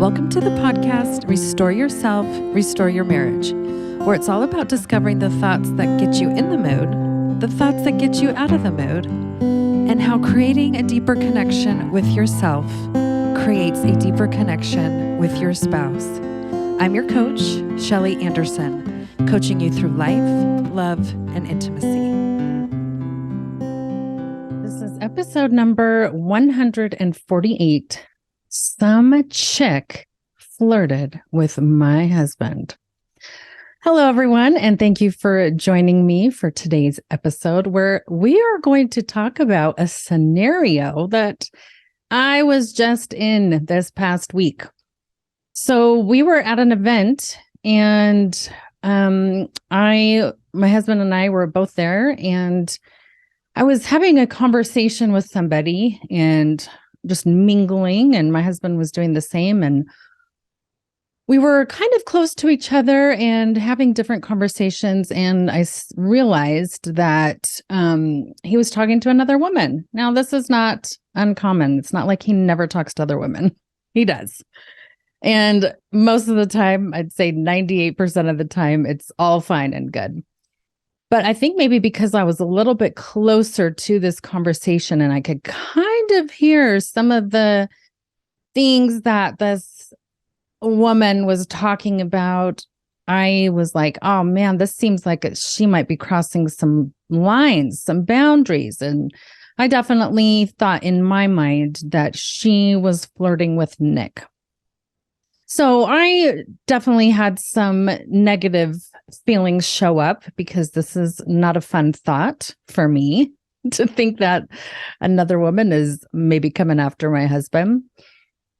Welcome to the podcast, Restore Yourself, Restore Your Marriage, where it's all about discovering the thoughts that get you in the mood, the thoughts that get you out of the mood, and how creating a deeper connection with yourself creates a deeper connection with your spouse. I'm your coach, Shelly Anderson, coaching you through life, love, and intimacy. This is episode number 148. Some chick flirted with my husband. Hello, everyone, and thank you for joining me for today's episode, where we are going to talk about a scenario that I was just in this past week. So we were at an event, and my husband and I were both there, and I was having a conversation with somebody and just mingling, and my husband was doing the same. And we were kind of close to each other and having different conversations. And I realized that he was talking to another woman. Now, this is not uncommon. It's not like he never talks to other women. He does. And most of the time, I'd say 98% of the time, it's all fine and good. But I think maybe because I was a little bit closer to this conversation and I could kind of hear some of the things that this woman was talking about, I was like, oh man, this seems like she might be crossing some lines, some boundaries. And I definitely thought in my mind that she was flirting with Nick. So I definitely had some negative feelings show up, because this is not a fun thought for me to think that another woman is maybe coming after my husband.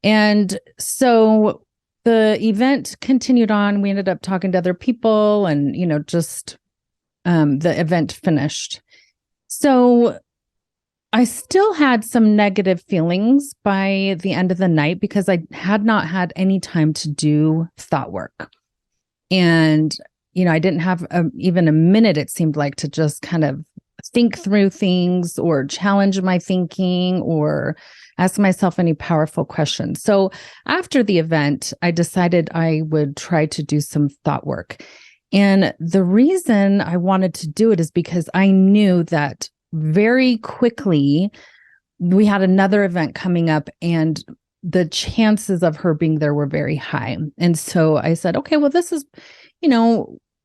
And so the event continued on. We ended up talking to other people, and, just the event finished. So I still had some negative feelings by the end of the night because I had not had any time to do thought work. And, I didn't have even a minute, it seemed like, to just kind of think through things or challenge my thinking or ask myself any powerful questions. So after the event, I decided I would try to do some thought work. And the reason I wanted to do it is because I knew that very quickly we had another event coming up, and the chances of her being there were very high. And so I said, okay, well, this is,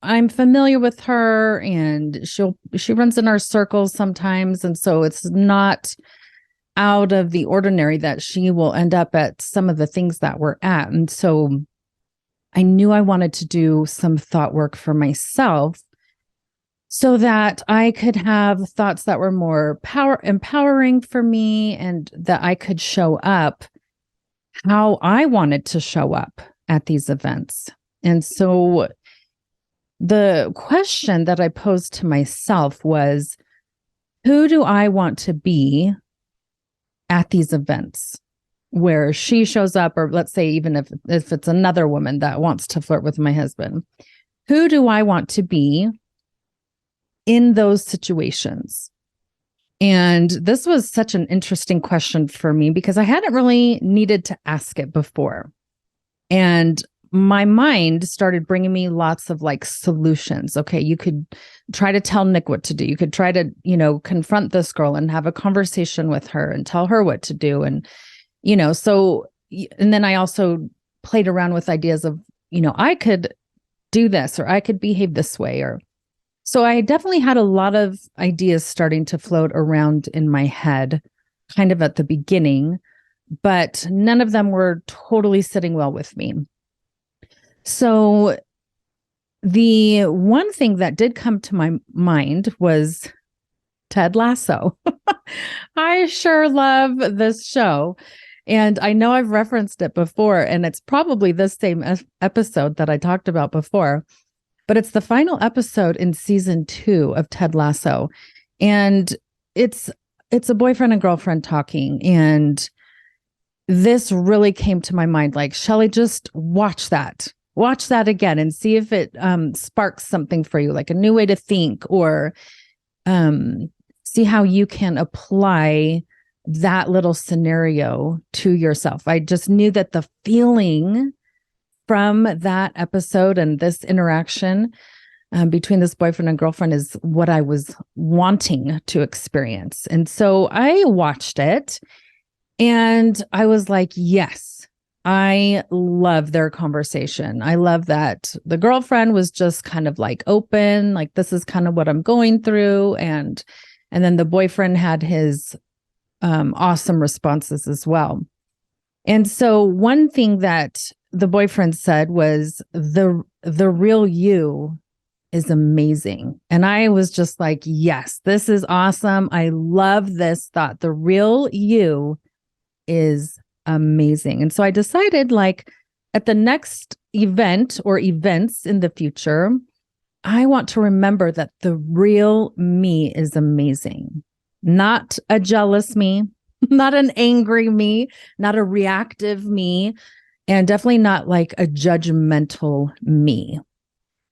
I'm familiar with her, and she runs in our circles sometimes. And so it's not out of the ordinary that she will end up at some of the things that we're at. And so I knew I wanted to do some thought work for myself, so that I could have thoughts that were more empowering for me, and that I could show up how I wanted to show up at these events. And so the question that I posed to myself was, who do I want to be at these events where she shows up? Or let's say, even if it's another woman that wants to flirt with my husband, who do I want to be in those situations? And this was such an interesting question for me because I hadn't really needed to ask it before. And my mind started bringing me lots of solutions. Okay, you could try to tell Nick what to do. You could try to, confront this girl and have a conversation with her and tell her what to do. And, and then I also played around with ideas of, I could do this, or I could behave this way, so I definitely had a lot of ideas starting to float around in my head kind of at the beginning, but none of them were totally sitting well with me. So the one thing that did come to my mind was Ted Lasso. I sure love this show. And I know I've referenced it before, and it's probably the same episode that I talked about before. But it's the final episode in season 2 of Ted Lasso. And it's a boyfriend and girlfriend talking. And this really came to my mind, Shelly, just watch that. Watch that again and see if it sparks something for you, like a new way to think, or see how you can apply that little scenario to yourself. I just knew that the feeling from that episode and this interaction between this boyfriend and girlfriend is what I was wanting to experience. And so I watched it and I was like, yes, I love their conversation. I love that the girlfriend was just kind of like open, like this is kind of what I'm going through. And then the boyfriend had his awesome responses as well. And so one thing that the boyfriend said was the real you is amazing. And I was just like, yes, this is awesome. I love this thought. The real you is amazing. And so I decided, like, at the next event or events in the future, I want to remember that the real me is amazing. Not a jealous me, not an angry me, not a reactive me, and definitely not like a judgmental me,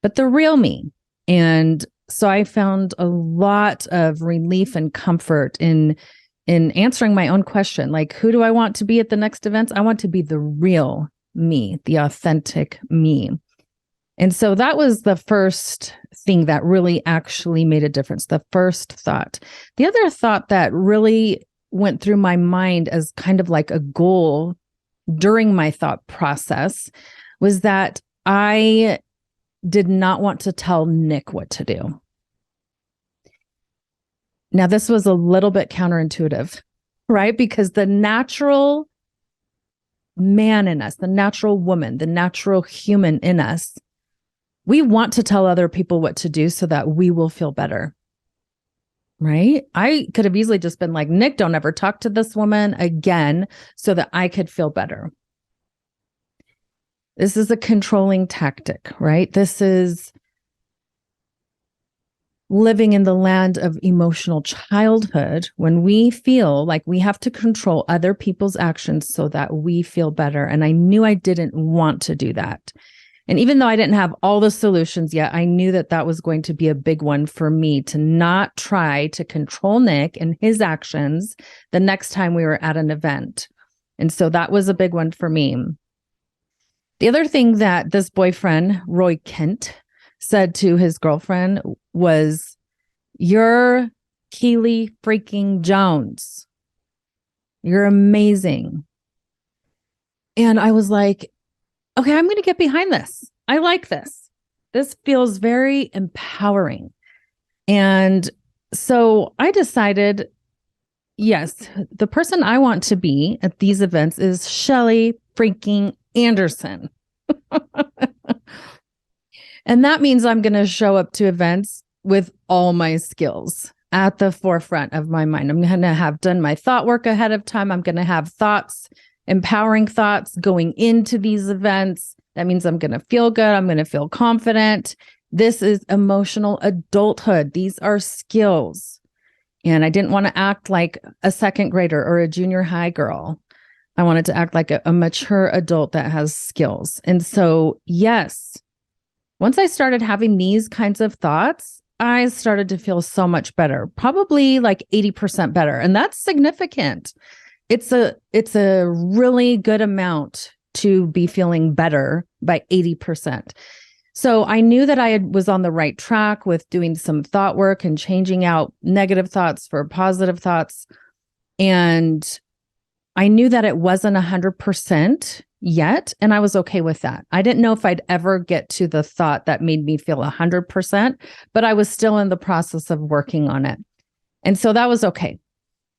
but the real me. And so I found a lot of relief and comfort in answering my own question, like, who do I want to be at the next events? I want to be the real me, the authentic me. And so that was the first thing that really actually made a difference, the first thought. The other thought that really went through my mind as kind of like a goal during my thought process was that I did not want to tell Nick what to do. Now, this was a little bit counterintuitive, right? Because the natural man in us, the natural woman, the natural human in us, we want to tell other people what to do so that we will feel better, right? I could have easily just been like, Nick, don't ever talk to this woman again so that I could feel better. This is a controlling tactic, right? This is living in the land of emotional childhood when we feel like we have to control other people's actions so that we feel better. And I knew I didn't want to do that. And even though I didn't have all the solutions yet, I knew that that was going to be a big one for me, to not try to control Nick and his actions the next time we were at an event. And so that was a big one for me. The other thing that this boyfriend, Roy Kent, said to his girlfriend was, "You're Keely freaking Jones. You're amazing." And I was like, okay, I'm going to get behind this. I like this. This feels very empowering. And so I decided, yes, the person I want to be at these events is Shelly freaking Anderson. And that means I'm going to show up to events with all my skills at the forefront of my mind. I'm going to have done my thought work ahead of time. I'm going to have thoughts, empowering thoughts going into these events. That means I'm going to feel good. I'm going to feel confident. This is emotional adulthood. These are skills. And I didn't want to act like a second grader or a junior high girl. I wanted to act like a mature adult that has skills. And so, yes, once I started having these kinds of thoughts, I started to feel so much better, probably like 80% better. And that's significant. It's a really good amount to be feeling better by 80%. So I knew that I was on the right track with doing some thought work and changing out negative thoughts for positive thoughts. And I knew that it wasn't 100% yet, and I was okay with that. I didn't know if I'd ever get to the thought that made me feel 100%, but I was still in the process of working on it. And so that was okay.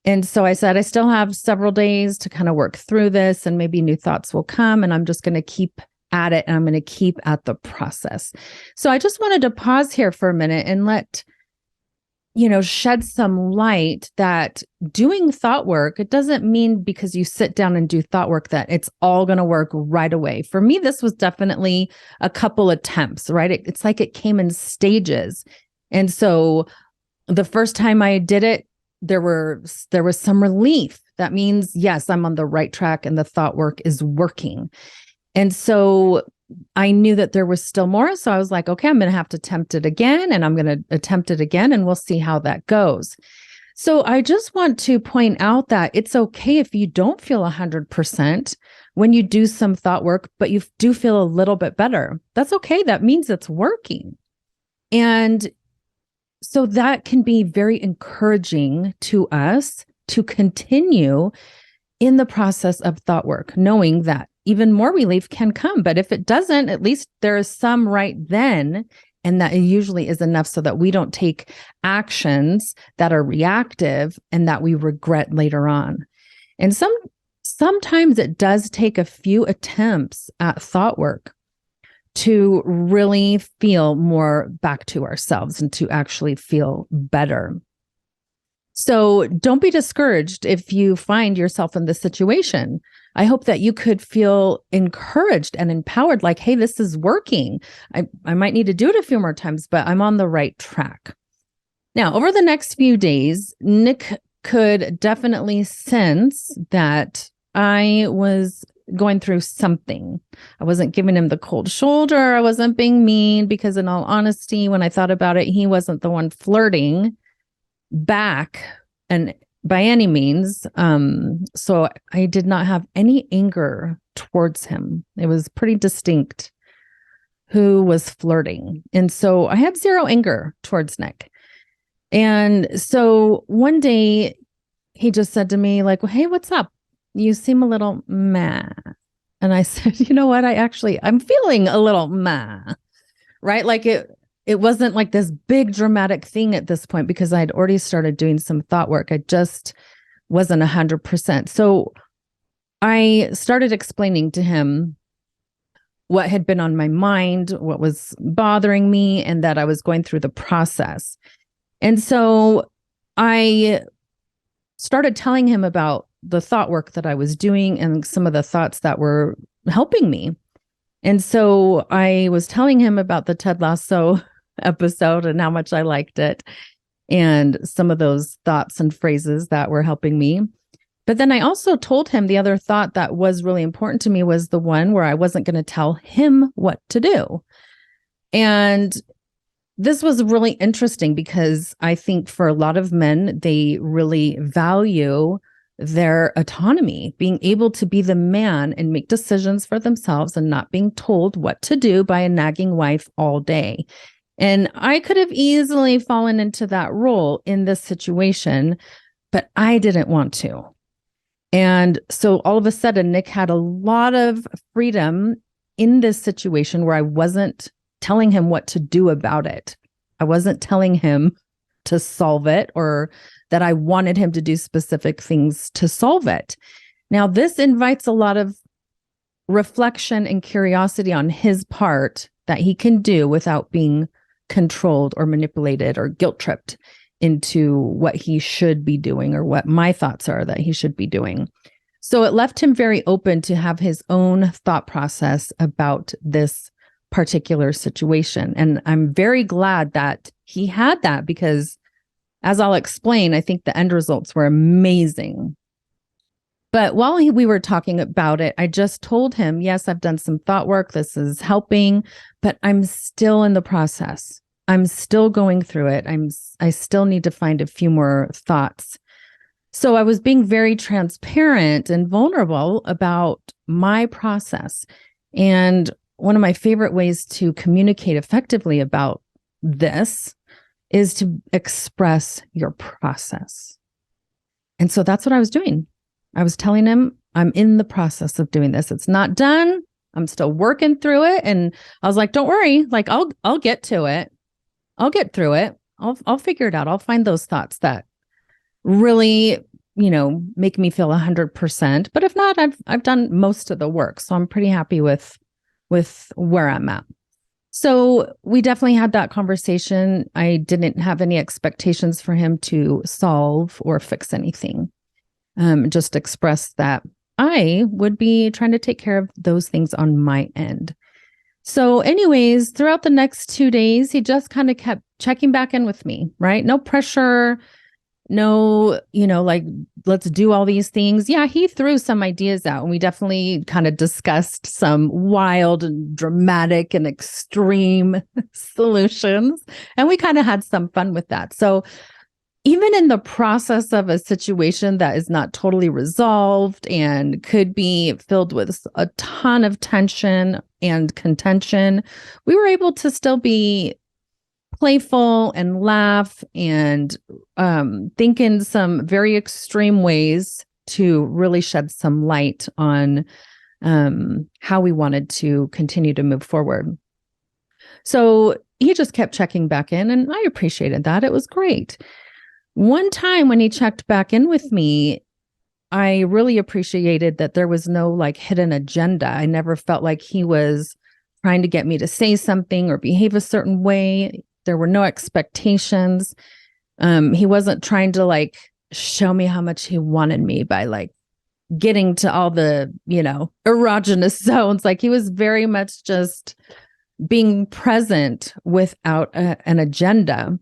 And so I said, I still have several days to kind of work through this, and maybe new thoughts will come, and I'm just going to keep at it, and I'm going to keep at the process. So I just wanted to pause here for a minute and shed some light that doing thought work, it doesn't mean because you sit down and do thought work that it's all going to work right away. For me, this was definitely a couple attempts, right? It's like it came in stages. And so the first time I did it, there was some relief. That means, yes, I'm on the right track and the thought work is working. And so I knew that there was still more. So I was like, okay, I'm going to have to attempt it again, and I'm going to attempt it again, and we'll see how that goes. So I just want to point out that it's okay if you don't feel 100% when you do some thought work, but you do feel a little bit better. That's okay. That means it's working. And so that can be very encouraging to us to continue in the process of thought work, knowing that even more relief can come. But if it doesn't, at least there is some right then. And that usually is enough so that we don't take actions that are reactive and that we regret later on. And sometimes it does take a few attempts at thought work to really feel more back to ourselves and to actually feel better. So don't be discouraged if you find yourself in this situation. I hope that you could feel encouraged and empowered, like, hey, this is working. I might need to do it a few more times, but I'm on the right track. Now, over the next few days, Nick could definitely sense that I was going through something. I wasn't giving him the cold shoulder. I wasn't being mean because, in all honesty, when I thought about it, he wasn't the one flirting back and by any means. So I did not have any anger towards him. It was pretty distinct who was flirting. And so I had zero anger towards Nick. And so one day he just said to me, like, well, hey, what's up? You seem a little meh. And I said, you know what? I'm feeling a little meh, right? Like it wasn't like this big dramatic thing at this point because I had already started doing some thought work. I just wasn't 100%. So I started explaining to him what had been on my mind, what was bothering me, and that I was going through the process. And so I started telling him about the thought work that I was doing and some of the thoughts that were helping me. And so I was telling him about the Ted Lasso episode and how much I liked it and some of those thoughts and phrases that were helping me. But then I also told him the other thought that was really important to me was the one where I wasn't going to tell him what to do. And this was really interesting because I think for a lot of men, they really value their autonomy, being able to be the man and make decisions for themselves and not being told what to do by a nagging wife all day. And I could have easily fallen into that role in this situation, but I didn't want to. And so all of a sudden, Nick had a lot of freedom in this situation where I wasn't telling him what to do about it. I wasn't telling him to solve it or that I wanted him to do specific things to solve it. Now, this invites a lot of reflection and curiosity on his part that he can do without being controlled or manipulated or guilt tripped into what he should be doing or what my thoughts are that he should be doing. So it left him very open to have his own thought process about this particular situation. And I'm very glad that he had that because, as I'll explain, I think the end results were amazing. But while we were talking about it, I just told him, yes, I've done some thought work. This is helping, but I'm still in the process. I'm still going through it. I still need to find a few more thoughts. So I was being very transparent and vulnerable about my process. And one of my favorite ways to communicate effectively about this is to express your process. And so that's what I was doing. I was telling him, I'm in the process of doing this. It's not done. I'm still working through it. And I was like, don't worry, like I'll get to it. I'll get through it. I'll figure it out. I'll find those thoughts that really, make me feel 100%. But if not, I've done most of the work. So I'm pretty happy with where I'm at. So we definitely had that conversation. I didn't have any expectations for him to solve or fix anything. Just express that I would be trying to take care of those things on my end. So anyways, throughout the next 2 days, he just kind of kept checking back in with me, right? No pressure, no, like, let's do all these things. Yeah, he threw some ideas out and we definitely kind of discussed some wild and dramatic and extreme solutions. And we kind of had some fun with that. So even in the process of a situation that is not totally resolved and could be filled with a ton of tension and contention, we were able to still be playful and laugh and think in some very extreme ways to really shed some light on how we wanted to continue to move forward. So he just kept checking back in, and I appreciated that. It was great. One time when he checked back in with me, I really appreciated that there was no like hidden agenda. I never felt like he was trying to get me to say something or behave a certain way. There were no expectations. He wasn't trying to like show me how much he wanted me by like getting to all the, erogenous zones. Like he was very much just being present without an agenda.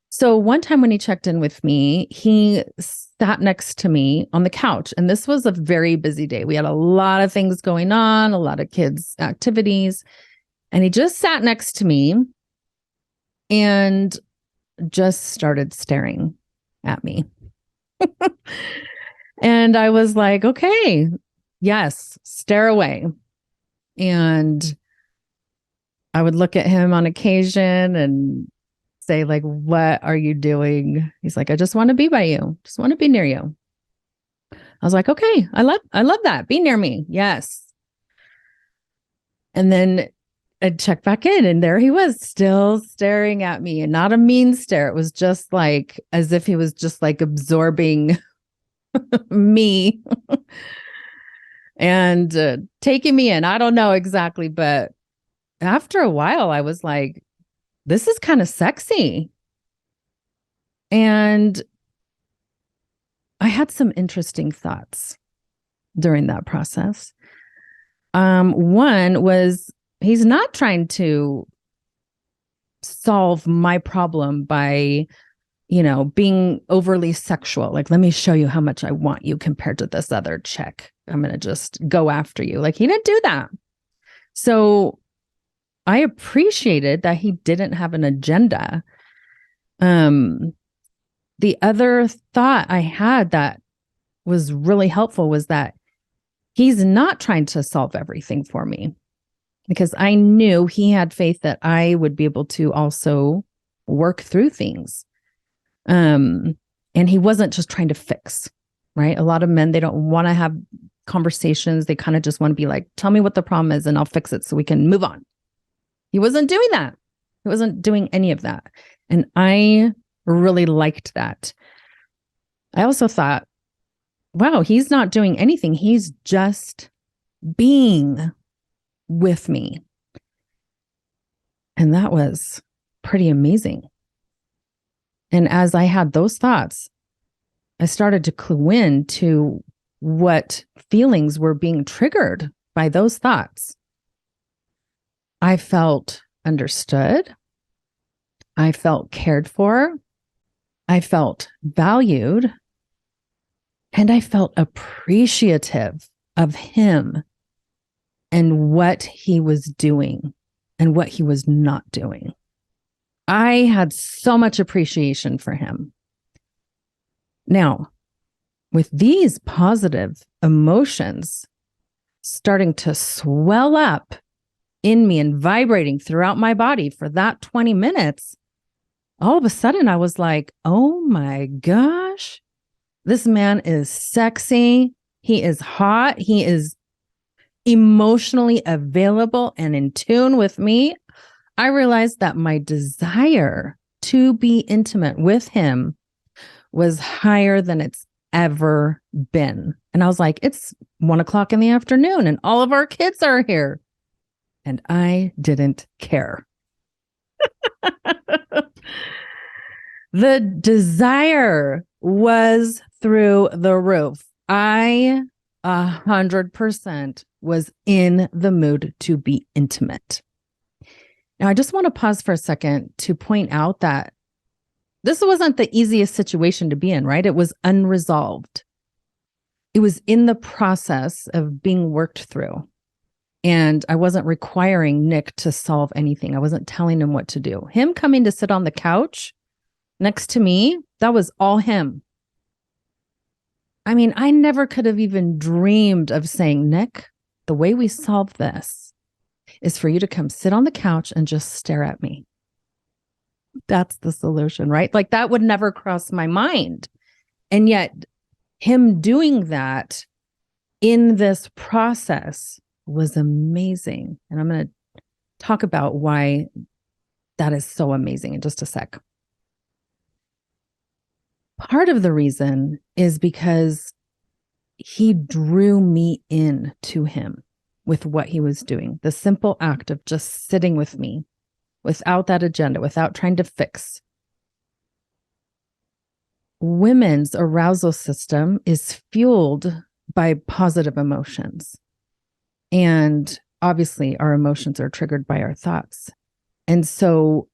So one time when he checked in with me, he sat next to me on the couch. And this was a very busy day. We had a lot of things going on, a lot of kids' activities. And he just sat next to me and just started staring at me. And I was like, okay, yes, stare away. And I would look at him on occasion and say like, what are you doing? He's like, I just want to be by you. Just want to be near you. I was like, okay, I love that. Be near me. Yes. And then I'd check back in and there he was still staring at me, and not a mean stare. It was just like as if he was just like absorbing me and taking me in. I don't know exactly, but after a while I was like, this is kind of sexy. And I had some interesting thoughts during that process. One was he's not trying to solve my problem by, being overly sexual. Like, let me show you how much I want you compared to this other chick. I'm going to just go after you. Like, he didn't do that. So I appreciated that he didn't have an agenda. The other thought I had that was really helpful was that he's not trying to solve everything for me, because I knew he had faith that I would be able to also work through things. And he wasn't just trying to fix, right? A lot of men, they don't want to have conversations. They kind of just want to be like, tell me what the problem is and I'll fix it so we can move on. He wasn't doing that. He wasn't doing any of that. And I really liked that. I also thought, wow, he's not doing anything. He's just being with me. And that was pretty amazing. And as I had those thoughts, I started to clue in to what feelings were being triggered by those thoughts. I felt understood. I felt cared for. I felt valued. And I felt appreciative of him and what he was doing and what he was not doing. I had so much appreciation for him. Now, with these positive emotions starting to swell up in me and vibrating throughout my body for that 20 minutes, all of a sudden I was like, oh my gosh, this man is sexy. He is hot. He is emotionally available and in tune with me. I realized that my desire to be intimate with him was higher than it's ever been. And I was like, it's 1:00 in the afternoon and all of our kids are here. And I didn't care. The desire was through the roof. I 100% was in the mood to be intimate. Now, I just want to pause for a second to point out that this wasn't the easiest situation to be in, right? It was unresolved. It was in the process of being worked through. And I wasn't requiring Nick to solve anything. I wasn't telling him what to do. Him coming to sit on the couch next to me, that was all him. I mean, I never could have even dreamed of saying, Nick, the way we solve this is for you to come sit on the couch and just stare at me. That's the solution, right? Like that would never cross my mind. And yet him doing that in this process was amazing. And I'm going to talk about why that is so amazing in just a sec. Part of the reason is because he drew me in to him with what he was doing. The simple act of just sitting with me without that agenda, without trying to fix. Women's arousal system is fueled by positive emotions. And obviously, our emotions are triggered by our thoughts. And so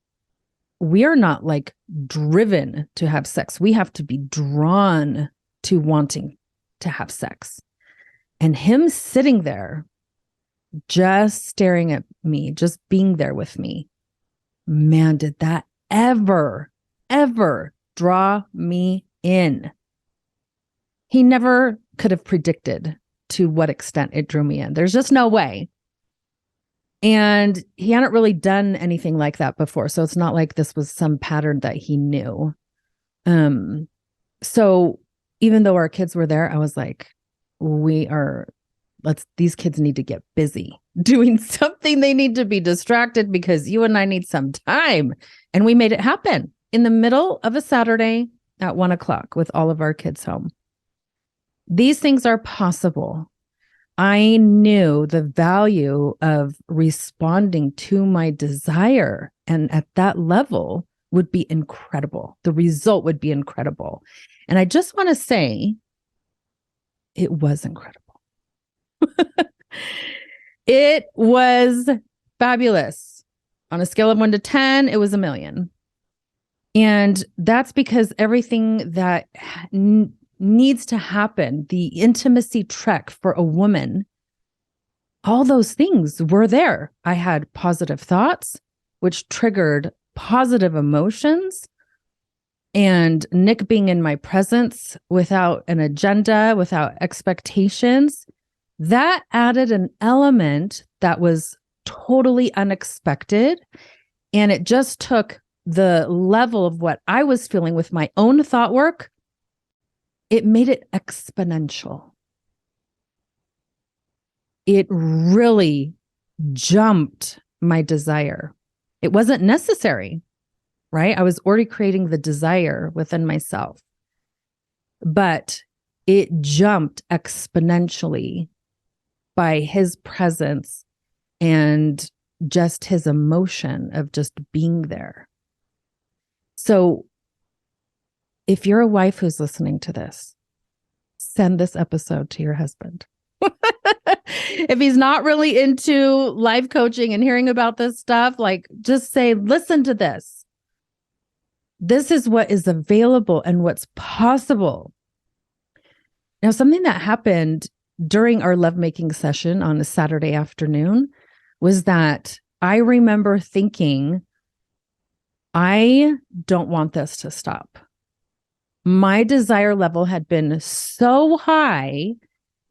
we are not like driven to have sex. We have to be drawn to wanting to have sex. And him sitting there, just staring at me, just being there with me, man, did that ever draw me in. He never could have predicted to what extent it drew me in. There's just no way. And he hadn't really done anything like that before. So it's not like this was some pattern that he knew. So even though our kids were there, I was like, these kids need to get busy doing something. They need to be distracted because you and I need some time. And we made it happen in the middle of a Saturday at 1:00 with all of our kids home. These things are possible. I knew the value of responding to my desire. And at that level would be incredible. The result would be incredible. And I just want to say, it was incredible. It was fabulous. On a scale of 1 to 10, it was 1,000,000. And that's because everything that needs to happen, the intimacy trek for a woman, all those things were there. I had positive thoughts, which triggered positive emotions. And Nick being in my presence without an agenda, without expectations, that added an element that was totally unexpected. And it just took the level of what I was feeling with my own thought work. It made it exponential. It really jumped my desire. It wasn't necessary, right? I was already creating the desire within myself, but it jumped exponentially by his presence and just his emotion of just being there. So if you're a wife who's listening to this, send this episode to your husband. If he's not really into life coaching and hearing about this stuff, like just say, listen to this. This is what is available and what's possible. Now, something that happened during our lovemaking session on a Saturday afternoon was that I remember thinking, I don't want this to stop. My desire level had been so high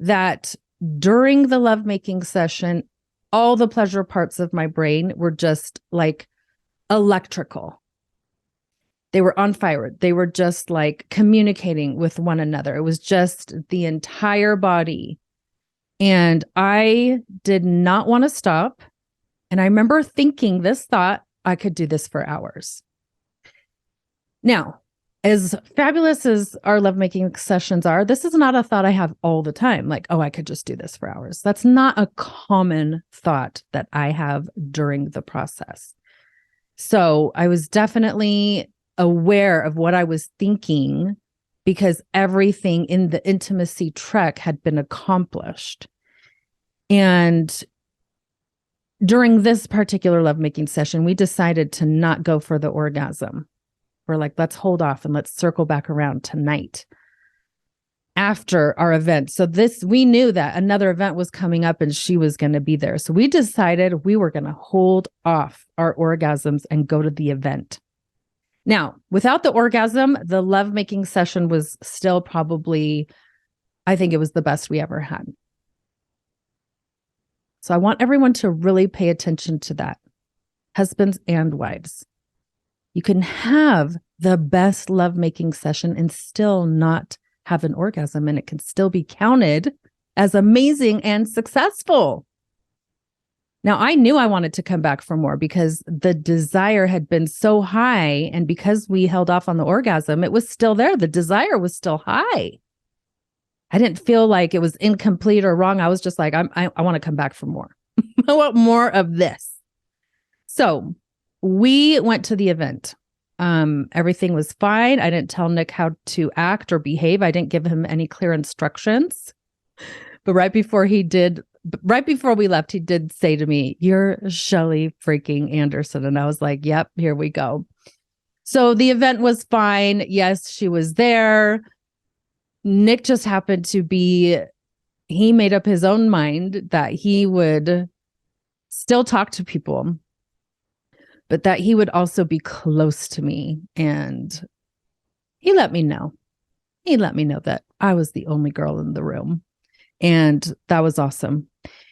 that during the lovemaking session, all the pleasure parts of my brain were just like electrical. They were on fire. They were just like communicating with one another. It was just the entire body. And I did not want to stop. And I remember thinking this thought, I could do this for hours. Now, as fabulous as our lovemaking sessions are, this is not a thought I have all the time. Like, oh, I could just do this for hours. That's not a common thought that I have during the process. So I was definitely aware of what I was thinking because everything in the intimacy trek had been accomplished. And during this particular lovemaking session, we decided to not go for the orgasm. We're like, let's hold off and let's circle back around tonight after our event. So we knew that another event was coming up and she was going to be there. So we decided we were going to hold off our orgasms and go to the event. Now, without the orgasm, the lovemaking session was still probably, I think it was the best we ever had. So I want everyone to really pay attention to that, husbands and wives. You can have the best lovemaking session and still not have an orgasm, and it can still be counted as amazing and successful. Now, I knew I wanted to come back for more because the desire had been so high. And because we held off on the orgasm, it was still there. The desire was still high. I didn't feel like it was incomplete or wrong. I was just like, I want to come back for more. I want more of this. So we went to the event. Everything was fine. I didn't tell Nick how to act or behave. I didn't give him any clear instructions. But right before we left, he did say to me, "You're Shelly freaking Anderson." And I was like, yep, here we go. So the event was fine. Yes, she was there. Nick just happened to he made up his own mind that he would still talk to people, but that he would also be close to me. And he let me know. He let me know that I was the only girl in the room. And that was awesome.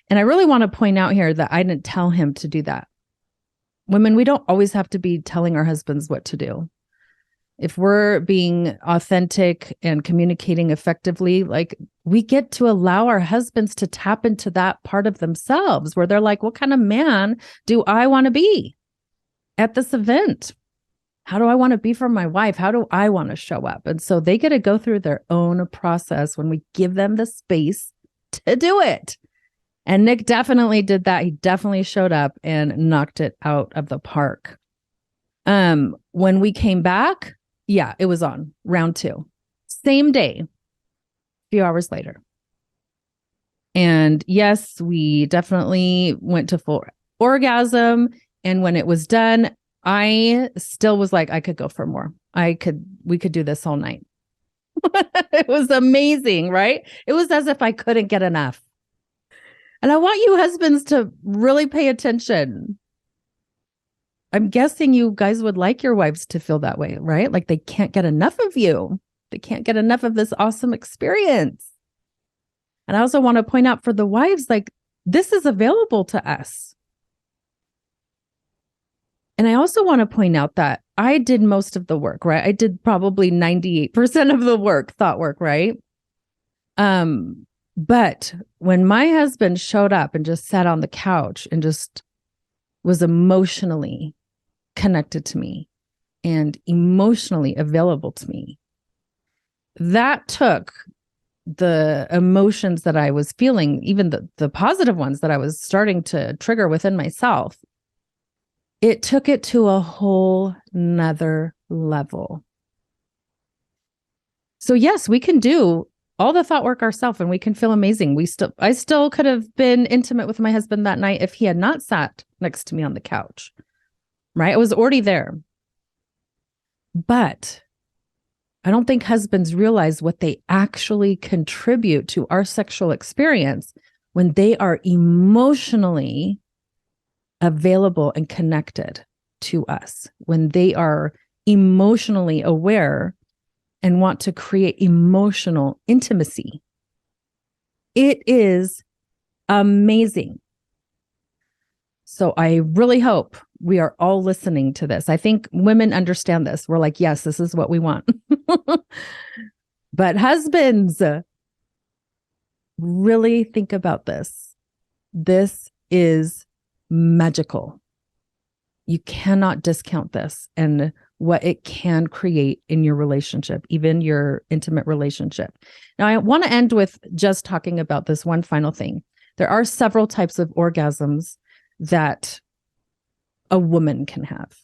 And I really want to point out here that I didn't tell him to do that. Women, we don't always have to be telling our husbands what to do. If we're being authentic and communicating effectively, like, we get to allow our husbands to tap into that part of themselves where they're like, what kind of man do I want to be at this event? How do I want to be for my wife? How do I want to show up? And so they get to go through their own process when we give them the space to do it. And Nick definitely did that. He definitely showed up and knocked it out of the park. When we came back, yeah, it was on round 2. Same day, a few hours later. And yes, we definitely went to full orgasm. And when it was done, I still was like, I could go for more. We could do this all night. It was amazing, right? It was as if I couldn't get enough. And I want you husbands to really pay attention. I'm guessing you guys would like your wives to feel that way, right? Like they can't get enough of you. They can't get enough of this awesome experience. And I also want to point out for the wives, like, this is available to us. And I also want to point out that I did most of the work, right? I did probably 98% of the work, thought work, right? But when my husband showed up and just sat on the couch and just was emotionally connected to me and emotionally available to me, that took the emotions that I was feeling, even the positive ones that I was starting to trigger within myself, it took it to a whole nother level. So yes, we can do all the thought work ourselves and we can feel amazing. I still could have been intimate with my husband that night if he had not sat next to me on the couch, right? I was already there. But I don't think husbands realize what they actually contribute to our sexual experience when they are emotionally available and connected to us, when they are emotionally aware and want to create emotional intimacy. It is amazing. So I really hope we are all listening to this. I think women understand this. We're like, yes, this is what we want. But husbands, really think about this. This is magical. You cannot discount this and what it can create in your relationship, even your intimate relationship. Now, I want to end with just talking about this one final thing. There are several types of orgasms that a woman can have.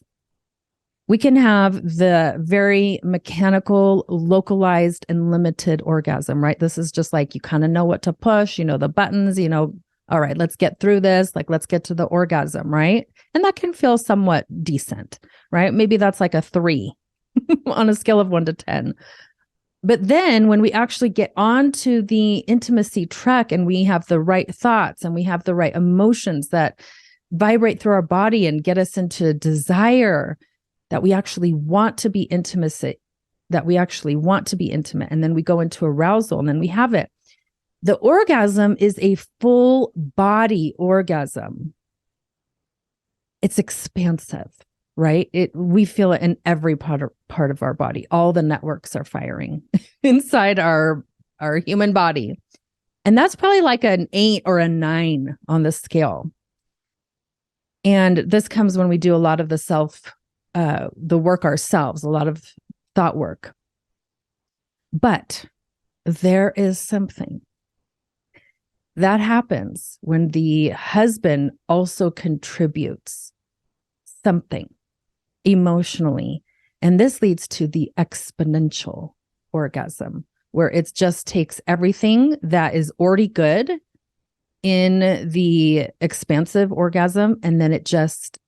We can have the very mechanical, localized, and limited orgasm, right? This is just like you kind of know what to push, you know, the buttons, you know, all right, let's get through this. Like, let's get to the orgasm, right? And that can feel somewhat decent, right? Maybe that's like a 3 on a scale of 1 to 10. But then when we actually get onto the intimacy track and we have the right thoughts and we have the right emotions that vibrate through our body and get us into desire, that we actually want to be intimate, and then we go into arousal, and then we have it. The orgasm is a full body orgasm. It's expansive, right? We feel it in every part of our body. All the networks are firing inside our human body. And that's probably like an 8 or a 9 on the scale. And this comes when we do a lot of the work ourselves, a lot of thought work. But there is something that happens when the husband also contributes something emotionally. And this leads to the exponential orgasm, where it just takes everything that is already good in the expansive orgasm, and then it just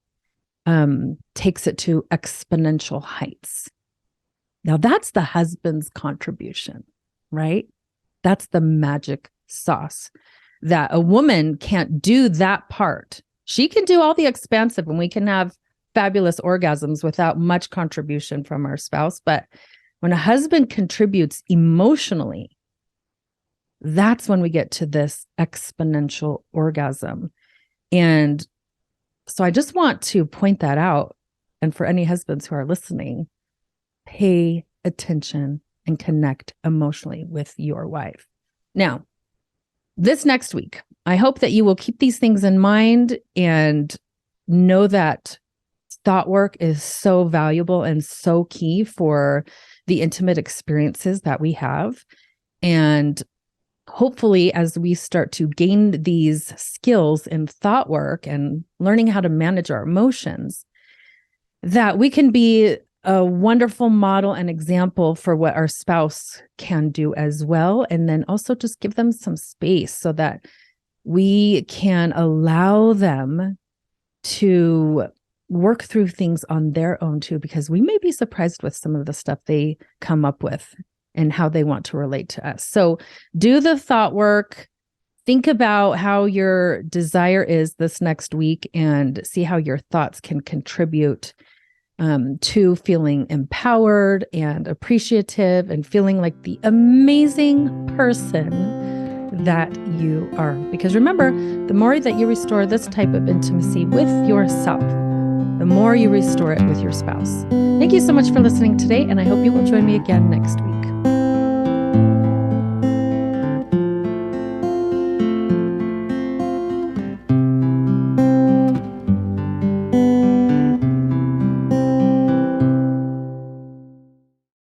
takes it to exponential heights. Now, that's the husband's contribution, right? That's the magic sauce, that a woman can't do that part. She can do all the expansive, and we can have fabulous orgasms without much contribution from our spouse. But when a husband contributes emotionally, that's when we get to this exponential orgasm. And so I just want to point that out. And for any husbands who are listening, pay attention and connect emotionally with your wife. Now, this next week, I hope that you will keep these things in mind and know that thought work is so valuable and so key for the intimate experiences that we have. And hopefully, as we start to gain these skills in thought work and learning how to manage our emotions, that we can be a wonderful model and example for what our spouse can do as well. And then also just give them some space so that we can allow them to work through things on their own too, because we may be surprised with some of the stuff they come up with and how they want to relate to us. So do the thought work, think about how your desire is this next week, and see how your thoughts can contribute to feeling empowered and appreciative and feeling like the amazing person that you are. Because remember, the more that you restore this type of intimacy with yourself, the more you restore it with your spouse. Thank you so much for listening today, and I hope you will join me again next week.